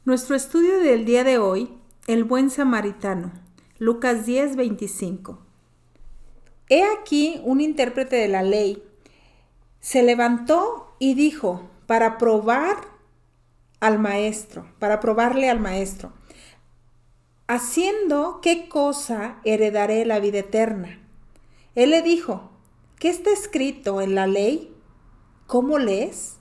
Nuestro estudio del día de hoy, el buen samaritano, Lucas 10:25. He aquí un intérprete de la ley se levantó y dijo para probarle al maestro, haciendo qué cosa heredaré la vida eterna. Él le dijo, ¿qué está escrito en la ley? ¿Cómo lees?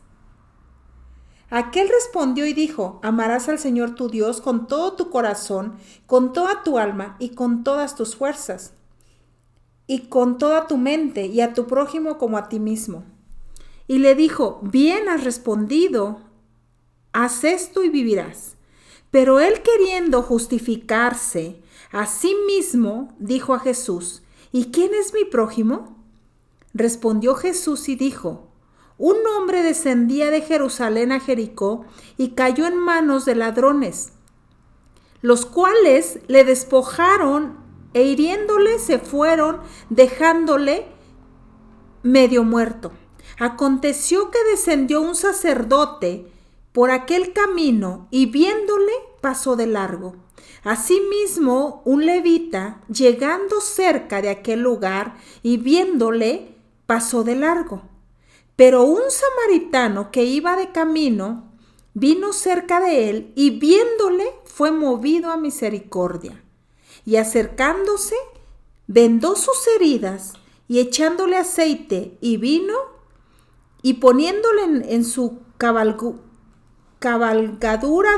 Aquel respondió y dijo, amarás al Señor tu Dios con todo tu corazón, con toda tu alma y con todas tus fuerzas, y con toda tu mente, y a tu prójimo como a ti mismo. Y le dijo, bien has respondido, haz esto y vivirás. Pero él, queriendo justificarse a sí mismo, dijo a Jesús, ¿y quién es mi prójimo? Respondió Jesús y dijo, un hombre descendía de Jerusalén a Jericó y cayó en manos de ladrones, los cuales le despojaron e hiriéndole se fueron, dejándole medio muerto. Aconteció que descendió un sacerdote por aquel camino y viéndole pasó de largo. Asimismo, un levita, llegando cerca de aquel lugar y viéndole, pasó de largo. Pero un samaritano que iba de camino vino cerca de él y viéndole fue movido a misericordia. Y acercándose, vendó sus heridas y echándole aceite y vino y poniéndole en su cabalgadura,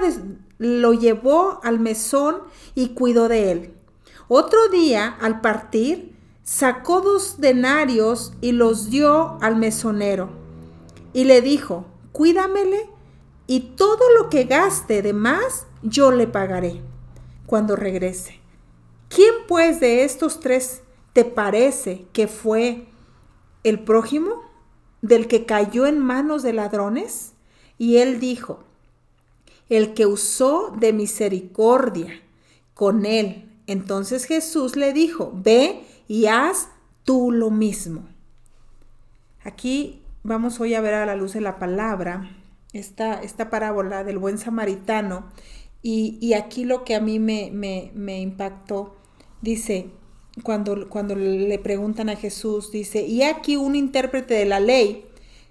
lo llevó al mesón y cuidó de él. Otro día, al partir, sacó 2 denarios y los dio al mesonero. Y le dijo, cuídamele y todo lo que gaste de más yo le pagaré cuando regrese. ¿Quién pues de estos 3 te parece que fue el prójimo del que cayó en manos de ladrones? Y él dijo, el que usó de misericordia con él. Entonces Jesús le dijo, ve y haz tú lo mismo. Aquí vamos hoy a ver a la luz de la palabra esta parábola del buen samaritano y aquí lo que a mí me impactó, dice, cuando le preguntan a Jesús, dice, y aquí un intérprete de la ley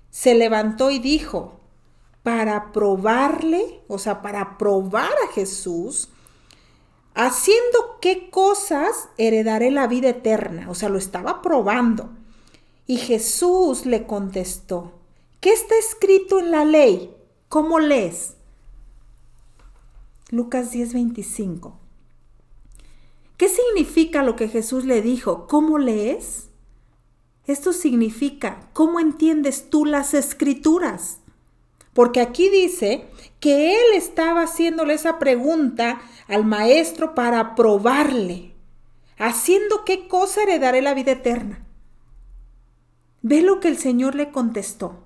se levantó y dijo, para probarle, o sea, para probar a Jesús, haciendo qué cosas heredaré la vida eterna. O sea, lo estaba probando. Y Jesús le contestó, ¿qué está escrito en la ley? ¿Cómo lees? Lucas 10:25. ¿Qué significa lo que Jesús le dijo? ¿Cómo lees? Esto significa, ¿cómo entiendes tú las escrituras? Porque aquí dice que él estaba haciéndole esa pregunta al maestro para probarle. ¿Haciendo qué cosa heredaré la vida eterna? Ve lo que el Señor le contestó.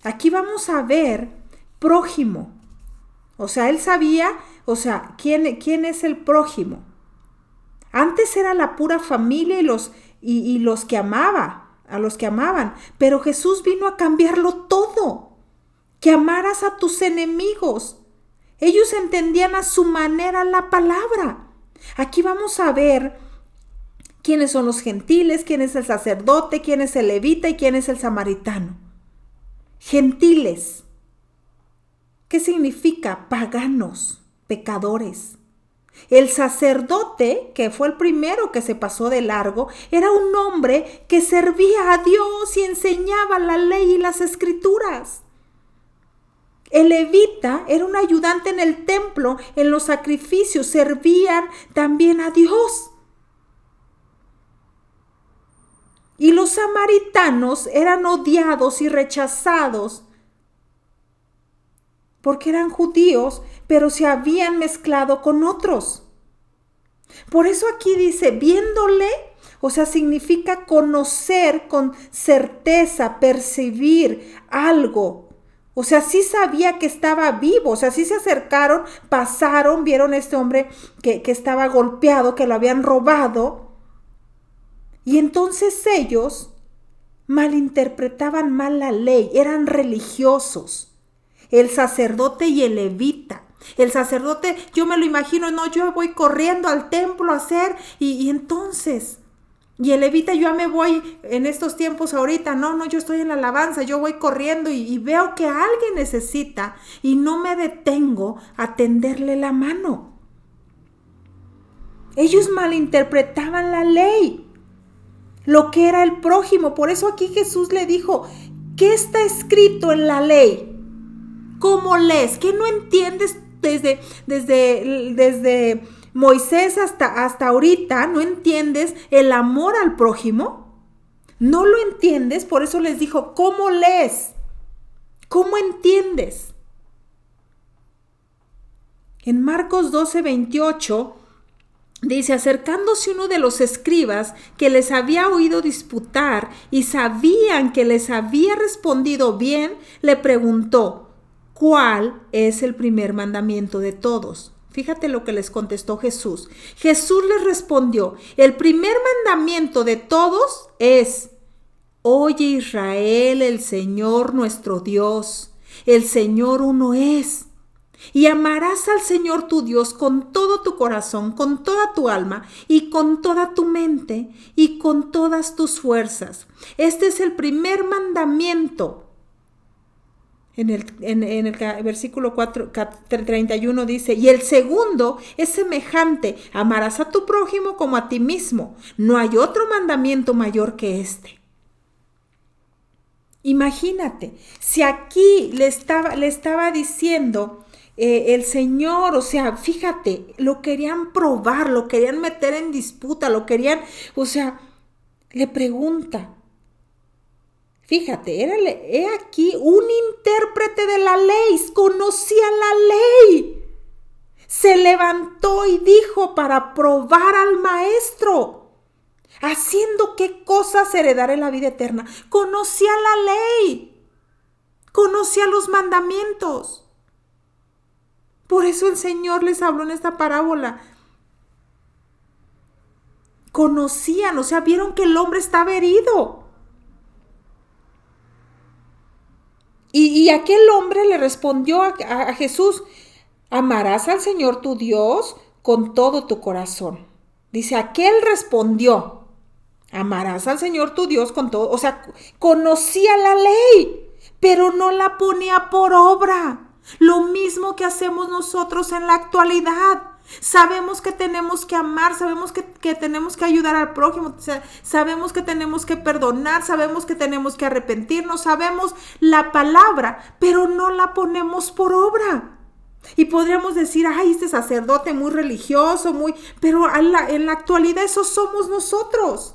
Aquí vamos a ver prójimo. O sea, él sabía, ¿quién es el prójimo? Antes era la pura familia y los que amaba, a los que amaban. Pero Jesús vino a cambiarlo todo. Que amaras a tus enemigos. Ellos entendían a su manera la palabra. Aquí vamos a ver quiénes son los gentiles, quién es el sacerdote, quién es el levita y quién es el samaritano. Gentiles. ¿Qué significa? Paganos, pecadores. El sacerdote, que fue el primero que se pasó de largo, era un hombre que servía a Dios y enseñaba la ley y las escrituras. El levita era un ayudante en el templo, en los sacrificios, servían también a Dios. Y los samaritanos eran odiados y rechazados porque eran judíos, pero se habían mezclado con otros. Por eso aquí dice, viéndole, o sea, significa conocer con certeza, percibir algo. O sea, sí sabía que estaba vivo, o sea, sí se acercaron, pasaron, vieron a este hombre que estaba golpeado, que lo habían robado. Y entonces ellos malinterpretaban mal la ley, eran religiosos. El sacerdote y el levita El sacerdote, yo me lo imagino, no, yo voy corriendo al templo a hacer y entonces... Y el levita, yo ya me voy en estos tiempos ahorita, no, yo estoy en la alabanza, yo voy corriendo y veo que alguien necesita y no me detengo a tenderle la mano. Ellos malinterpretaban la ley, lo que era el prójimo. Por eso aquí Jesús le dijo, ¿qué está escrito en la ley? ¿Cómo lees? ¿Qué no entiendes desde Moisés hasta ahorita? ¿No entiendes el amor al prójimo? ¿No lo entiendes? Por eso les dijo, ¿cómo lees? ¿Cómo entiendes? En Marcos 12:28 dice, acercándose uno de los escribas que les había oído disputar y sabían que les había respondido bien, le preguntó, ¿cuál es el primer mandamiento de todos? Fíjate lo que les contestó Jesús. Jesús les respondió, el primer mandamiento de todos es, oye Israel, el Señor nuestro Dios, el Señor uno es. Y amarás al Señor tu Dios con todo tu corazón, con toda tu alma y con toda tu mente y con todas tus fuerzas. Este es el primer mandamiento. En el versículo 31 dice, y el segundo es semejante, amarás a tu prójimo como a ti mismo. No hay otro mandamiento mayor que este. Imagínate, si aquí le estaba diciendo el Señor, o sea, fíjate, lo querían probar, lo querían meter en disputa, le pregunta. Fíjate, he aquí un intérprete de la ley, conocía la ley. Se levantó y dijo para probar al maestro, haciendo qué cosas heredaré la vida eterna. Conocía la ley, conocía los mandamientos. Por eso el Señor les habló en esta parábola. Conocían, o sea, vieron que el hombre estaba herido. Y aquel hombre le respondió a Jesús, amarás al Señor tu Dios con todo tu corazón. Dice, aquel respondió, amarás al Señor tu Dios con todo, o sea, conocía la ley, pero no la ponía por obra. Lo mismo que hacemos nosotros en la actualidad. Sabemos que tenemos que amar, sabemos que tenemos que ayudar al prójimo, sabemos que tenemos que perdonar, sabemos que tenemos que arrepentirnos, sabemos la palabra, pero no la ponemos por obra. Y podríamos decir, ay, este sacerdote muy religioso, pero en la actualidad eso somos nosotros.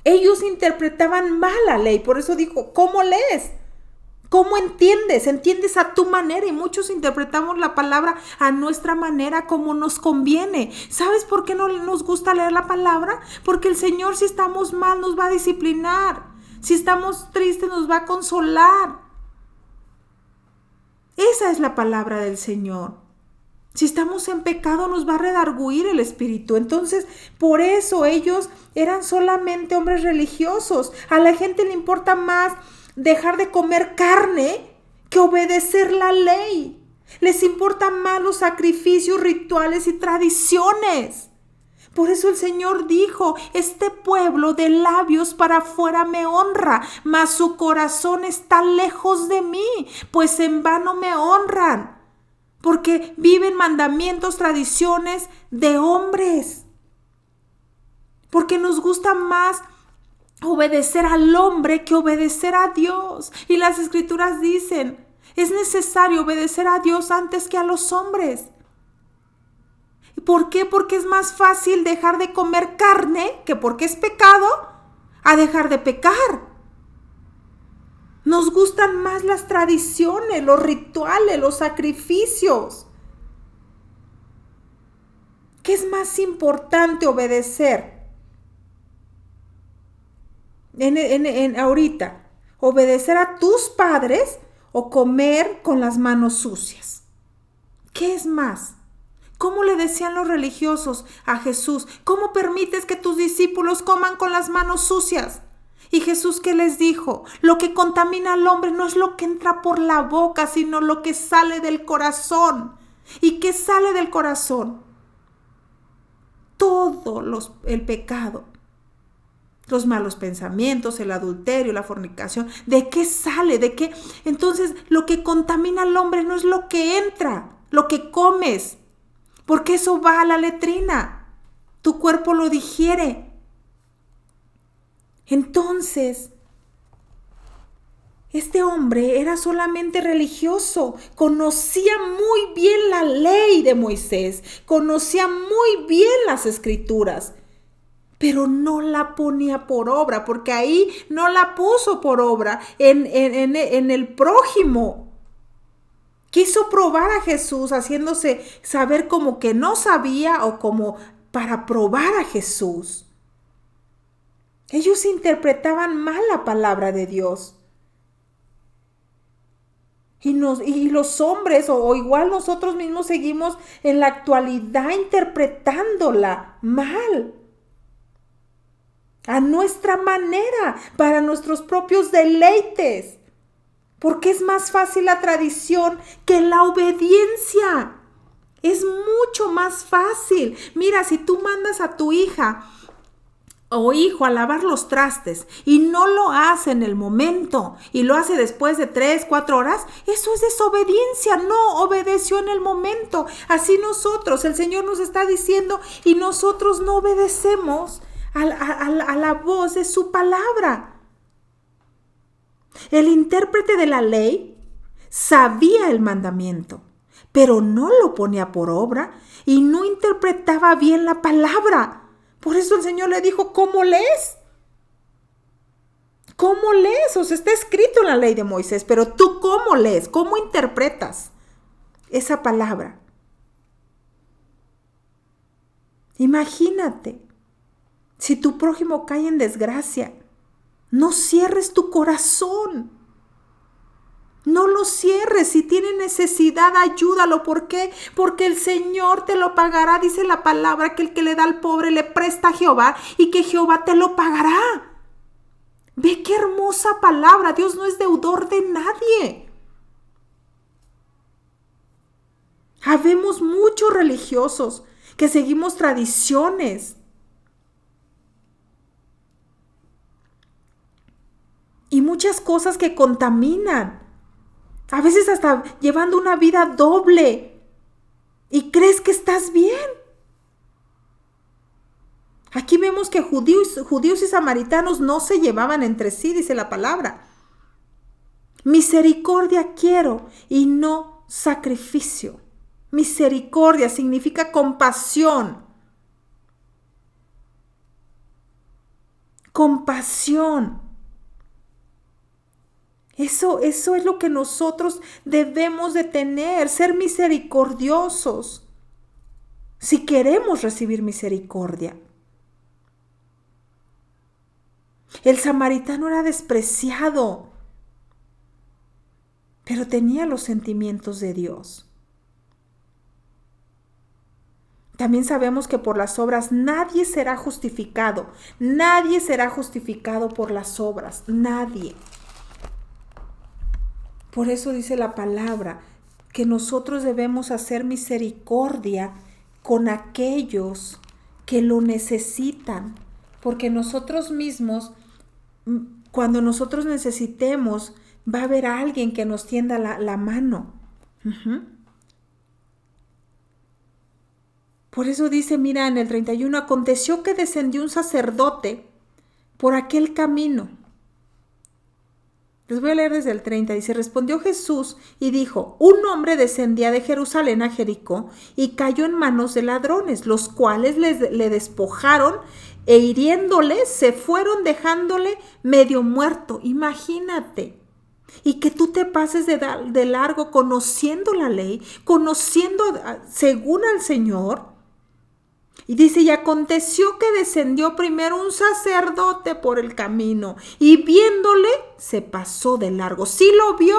Ellos interpretaban mal la ley, por eso dijo, ¿cómo lees? ¿Cómo entiendes? Entiendes a tu manera y muchos interpretamos la palabra a nuestra manera como nos conviene. ¿Sabes por qué no nos gusta leer la palabra? Porque el Señor, si estamos mal, nos va a disciplinar. Si estamos tristes, nos va a consolar. Esa es la palabra del Señor. Si estamos en pecado, nos va a redarguir el Espíritu. Entonces, por eso ellos eran solamente hombres religiosos. A la gente le importa más dejar de comer carne que obedecer la ley. Les importan más los sacrificios, rituales y tradiciones. Por eso el Señor dijo, este pueblo de labios para afuera me honra, mas su corazón está lejos de mí, pues en vano me honran, porque viven mandamientos, tradiciones de hombres. Porque nos gusta más obedecer al hombre que obedecer a Dios. Y las Escrituras dicen, es necesario obedecer a Dios antes que a los hombres. ¿Por qué? Porque es más fácil dejar de comer carne, que porque es pecado, a dejar de pecar. Nos gustan más las tradiciones, los rituales, los sacrificios. ¿Qué es más importante obedecer? Ahorita, obedecer a tus padres o comer con las manos sucias. ¿Qué es más? ¿Cómo le decían los religiosos a Jesús? ¿Cómo permites que tus discípulos coman con las manos sucias? ¿Y Jesús qué les dijo? Lo que contamina al hombre no es lo que entra por la boca, sino lo que sale del corazón. ¿Y qué sale del corazón? Todo el pecado, los malos pensamientos, el adulterio, la fornicación. ¿De qué sale? ¿De qué? Entonces, lo que contamina al hombre no es lo que entra, lo que comes, porque eso va a la letrina. Tu cuerpo lo digiere. Entonces, este hombre era solamente religioso, conocía muy bien la ley de Moisés, conocía muy bien las escrituras, pero no la ponía por obra, porque ahí no la puso por obra en el prójimo. Quiso probar a Jesús haciéndose saber como que no sabía o como para probar a Jesús. Ellos interpretaban mal la palabra de Dios. Y los hombres, o igual nosotros mismos, seguimos en la actualidad interpretándola mal. A nuestra manera, para nuestros propios deleites. Porque es más fácil la tradición que la obediencia. Es mucho más fácil. Mira, si tú mandas a tu hija o hijo a lavar los trastes y no lo hace en el momento y lo hace después de 3, 4 horas, eso es desobediencia, no obedeció en el momento. Así nosotros, el Señor nos está diciendo y nosotros no obedecemos a la voz de su palabra. El intérprete de la ley sabía el mandamiento, pero no lo ponía por obra y no interpretaba bien la palabra. Por eso el Señor le dijo, ¿cómo lees? ¿Cómo lees? O sea, está escrito en la ley de Moisés, pero tú ¿cómo lees? ¿Cómo interpretas esa palabra? Imagínate, si tu prójimo cae en desgracia, no cierres tu corazón. No lo cierres. Si tiene necesidad, ayúdalo. ¿Por qué? Porque el Señor te lo pagará. Dice la palabra que el que le da al pobre le presta a Jehová y que Jehová te lo pagará. Ve qué hermosa palabra. Dios no es deudor de nadie. Habemos muchos religiosos que seguimos tradiciones. Y muchas cosas que contaminan. A veces hasta llevando una vida doble. Y crees que estás bien. Aquí vemos que judíos y samaritanos no se llevaban entre sí, dice la palabra. Misericordia quiero y no sacrificio. Misericordia significa compasión. Compasión. Eso es lo que nosotros debemos de tener, ser misericordiosos, si queremos recibir misericordia. El samaritano era despreciado, pero tenía los sentimientos de Dios. También sabemos que por las obras nadie será justificado. Nadie será justificado por las obras, nadie. Por eso dice la palabra que nosotros debemos hacer misericordia con aquellos que lo necesitan, porque nosotros mismos, cuando nosotros necesitemos, va a haber alguien que nos tienda la mano. Por eso dice, mira, en el 31, aconteció que descendió un sacerdote por aquel camino. Les voy a leer desde el 30. Dice, respondió Jesús y dijo, un hombre descendía de Jerusalén a Jericó y cayó en manos de ladrones, los cuales le despojaron e hiriéndole se fueron dejándole medio muerto. Imagínate. Y que tú te pases de largo conociendo la ley, conociendo según al Señor. Y dice, y aconteció que descendió primero un sacerdote por el camino y viéndole se pasó de largo. Sí lo vio.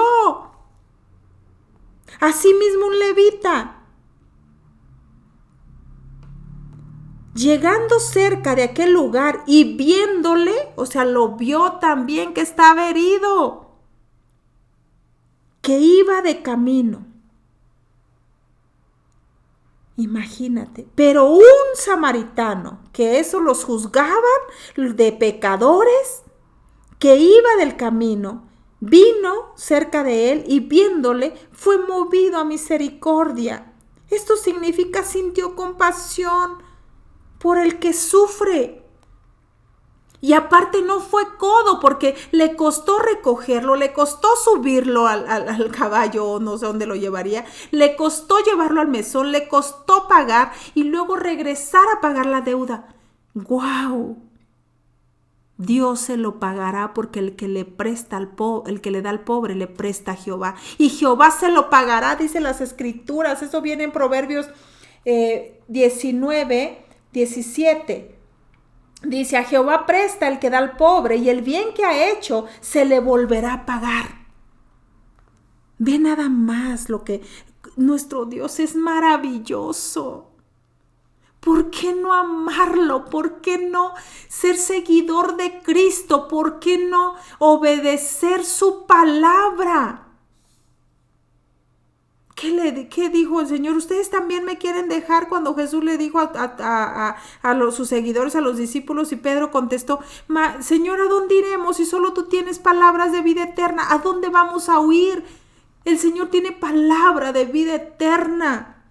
Asimismo un levita. Llegando cerca de aquel lugar y viéndole, o sea, lo vio también que estaba herido, que iba de camino. Imagínate, pero un samaritano, que eso los juzgaban de pecadores, que iba del camino, vino cerca de él y viéndole fue movido a misericordia. Esto significa sintió compasión por el que sufre. Y aparte no fue codo porque le costó recogerlo, le costó subirlo al caballo, no sé dónde lo llevaría, le costó llevarlo al mesón, le costó pagar y luego regresar a pagar la deuda. ¡Guau! Dios se lo pagará porque el que le presta el que le da al pobre le presta a Jehová. Y Jehová se lo pagará, dicen las escrituras. Eso viene en Proverbios 19, 17. Dice, a Jehová presta el que da al pobre y el bien que ha hecho se le volverá a pagar. Ve nada más lo que nuestro Dios es maravilloso. ¿Por qué no amarlo? ¿Por qué no ser seguidor de Cristo? ¿Por qué no obedecer su palabra? ¿Qué dijo el Señor? Ustedes también me quieren dejar, cuando Jesús le dijo a sus seguidores, a los discípulos, y Pedro contestó, Señor, ¿a dónde iremos si solo tú tienes palabras de vida eterna? ¿A dónde vamos a huir? El Señor tiene palabra de vida eterna.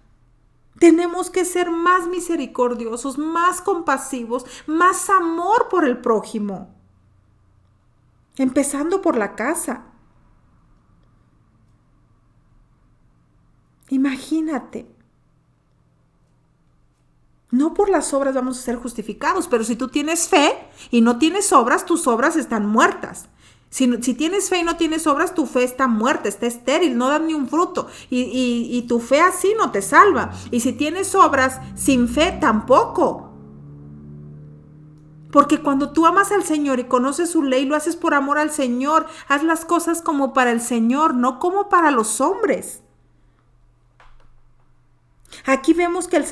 Tenemos que ser más misericordiosos, más compasivos, más amor por el prójimo. Empezando por la casa. Imagínate. No por las obras vamos a ser justificados, pero si tú tienes fe y no tienes obras, tus obras están muertas. Si tienes fe y no tienes obras, tu fe está muerta, está estéril, no da ni un fruto. Y tu fe así no te salva. Y si tienes obras sin fe, tampoco. Porque cuando tú amas al Señor y conoces su ley, lo haces por amor al Señor. Haz las cosas como para el Señor, no como para los hombres. Aquí vemos que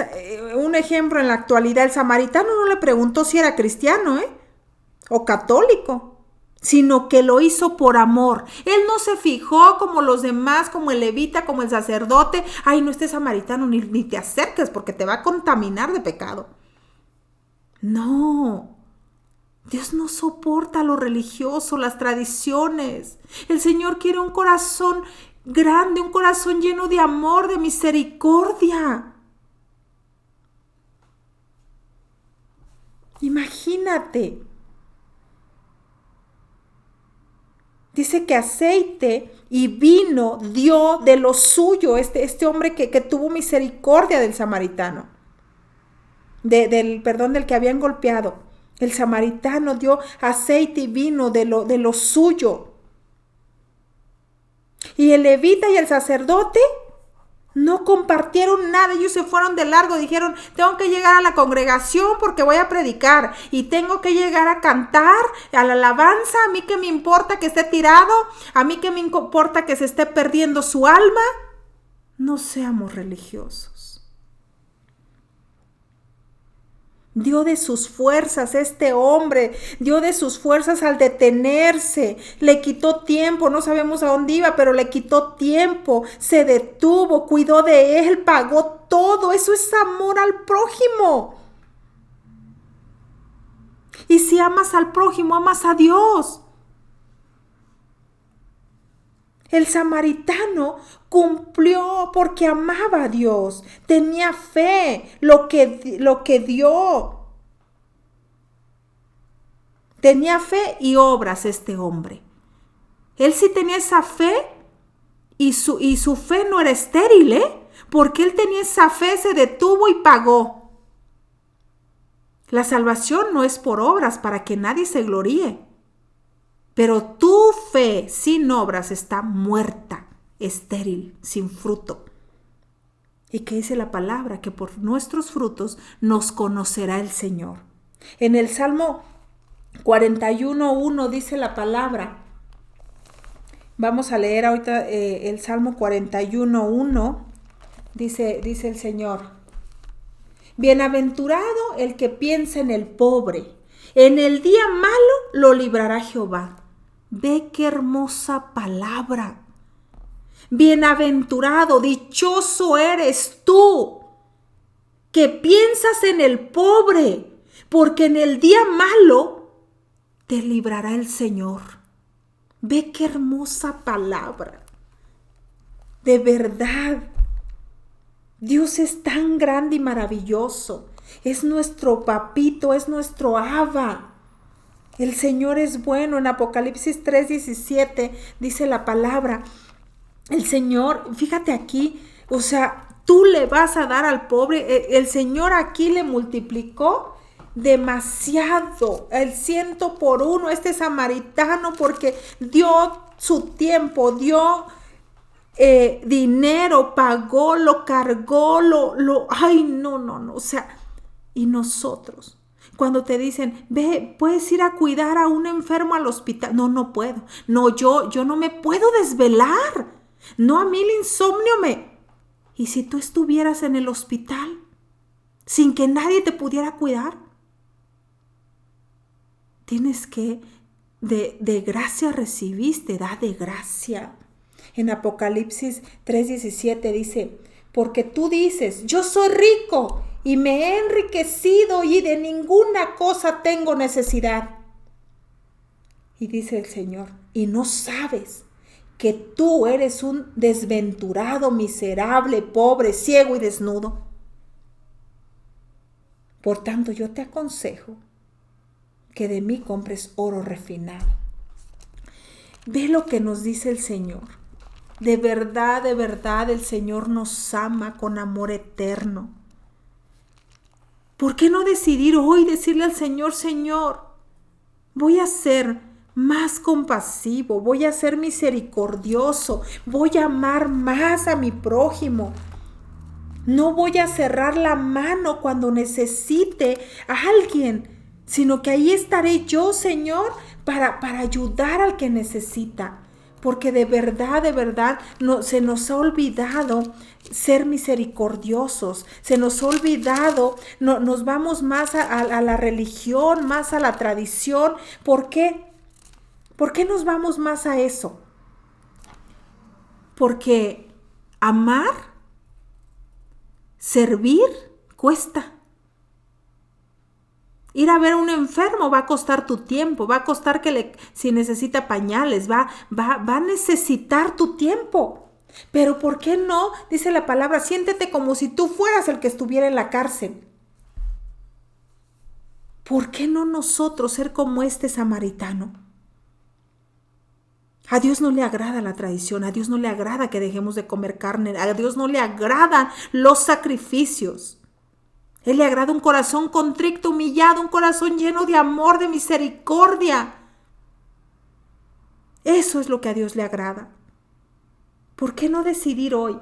un ejemplo en la actualidad, el samaritano no le preguntó si era cristiano, o católico, sino que lo hizo por amor. Él no se fijó como los demás, como el levita, como el sacerdote. Ay, no, este samaritano, ni te acerques porque te va a contaminar de pecado. No, Dios no soporta lo religioso, las tradiciones. El Señor quiere un corazón grande, un corazón lleno de amor, de misericordia. Imagínate. Dice que aceite y vino dio de lo suyo este hombre que tuvo misericordia del samaritano. Del que habían golpeado. El samaritano dio aceite y vino de lo suyo. Y el levita y el sacerdote no compartieron nada. Ellos se fueron de largo. Dijeron, tengo que llegar a la congregación porque voy a predicar. Y tengo que llegar a cantar, a la alabanza. A mí qué me importa que esté tirado. A mí qué me importa que se esté perdiendo su alma. No seamos religiosos. Dio de sus fuerzas este hombre, dio de sus fuerzas al detenerse, le quitó tiempo, no sabemos a dónde iba, pero le quitó tiempo, se detuvo, cuidó de él, pagó todo. Eso es amor al prójimo. Y si amas al prójimo, amas a Dios. El samaritano cumplió porque amaba a Dios, tenía fe, lo que dio. Tenía fe y obras este hombre. Él sí tenía esa fe y su fe no era estéril, porque él tenía esa fe, se detuvo y pagó. La salvación no es por obras para que nadie se gloríe. Pero tu fe sin obras está muerta, estéril, sin fruto. ¿Y qué dice la palabra? Que por nuestros frutos nos conocerá el Señor. En el Salmo 41:1 dice la palabra. Vamos a leer ahorita el Salmo 41:1. Dice el Señor. Bienaventurado el que piensa en el pobre. En el día malo lo librará Jehová. Ve qué hermosa palabra. Bienaventurado, dichoso eres tú, que piensas en el pobre, porque en el día malo te librará el Señor. Ve qué hermosa palabra. De verdad, Dios es tan grande y maravilloso. Es nuestro papito, es nuestro Abba. El Señor es bueno. En Apocalipsis 3:17 dice la palabra. El Señor, fíjate aquí, o sea, tú le vas a dar al pobre. El Señor aquí le multiplicó demasiado, el 100 por 1, este samaritano, porque dio su tiempo, dio dinero, pagó, lo cargó, ay, no, o sea, y nosotros, cuando te dicen, ve, puedes ir a cuidar a un enfermo al hospital, no puedo, no, yo no me puedo desvelar, no, a mí el insomnio ¿y si tú estuvieras en el hospital sin que nadie te pudiera cuidar? Tienes que, de gracia recibiste, da de gracia. En Apocalipsis 3:17 dice, porque tú dices, yo soy rico y me he enriquecido y de ninguna cosa tengo necesidad. Y dice el Señor, y no sabes que tú eres un desventurado, miserable, pobre, ciego y desnudo. Por tanto, yo te aconsejo que de mí compres oro refinado. Ve lo que nos dice el Señor. De verdad, el Señor nos ama con amor eterno. ¿Por qué no decidir hoy decirle al Señor, Señor, voy a ser más compasivo, voy a ser misericordioso, voy a amar más a mi prójimo? No voy a cerrar la mano cuando necesite a alguien, sino que ahí estaré yo, Señor, para ayudar al que necesita. Porque de verdad, se nos ha olvidado ser misericordiosos, se nos ha olvidado, nos vamos más a la religión, más a la tradición. ¿Por qué? ¿Por qué nos vamos más a eso? Porque amar, servir, cuesta. Ir a ver a un enfermo va a costar tu tiempo, va a costar si necesita pañales, va a necesitar tu tiempo. Pero ¿por qué no? Dice la palabra, siéntete como si tú fueras el que estuviera en la cárcel. ¿Por qué no nosotros ser como este samaritano? A Dios no le agrada la tradición, a Dios no le agrada que dejemos de comer carne, a Dios no le agradan los sacrificios. Él le agrada un corazón contrito, humillado, un corazón lleno de amor, de misericordia. Eso es lo que a Dios le agrada. ¿Por qué no decidir hoy?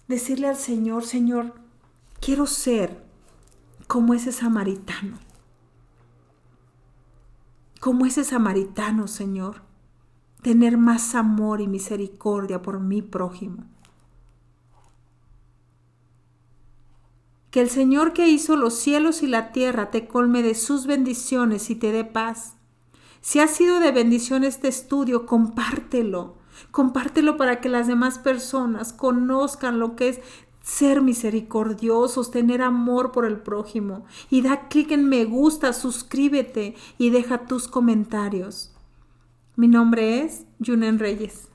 Decirle al Señor, Señor, quiero ser como ese samaritano. Como ese samaritano, Señor. Tener más amor y misericordia por mi prójimo. Que el Señor que hizo los cielos y la tierra te colme de sus bendiciones y te dé paz. Si ha sido de bendición este estudio, compártelo. Compártelo para que las demás personas conozcan lo que es ser misericordiosos, tener amor por el prójimo. Y da clic en me gusta, suscríbete y deja tus comentarios. Mi nombre es Yunen Reyes.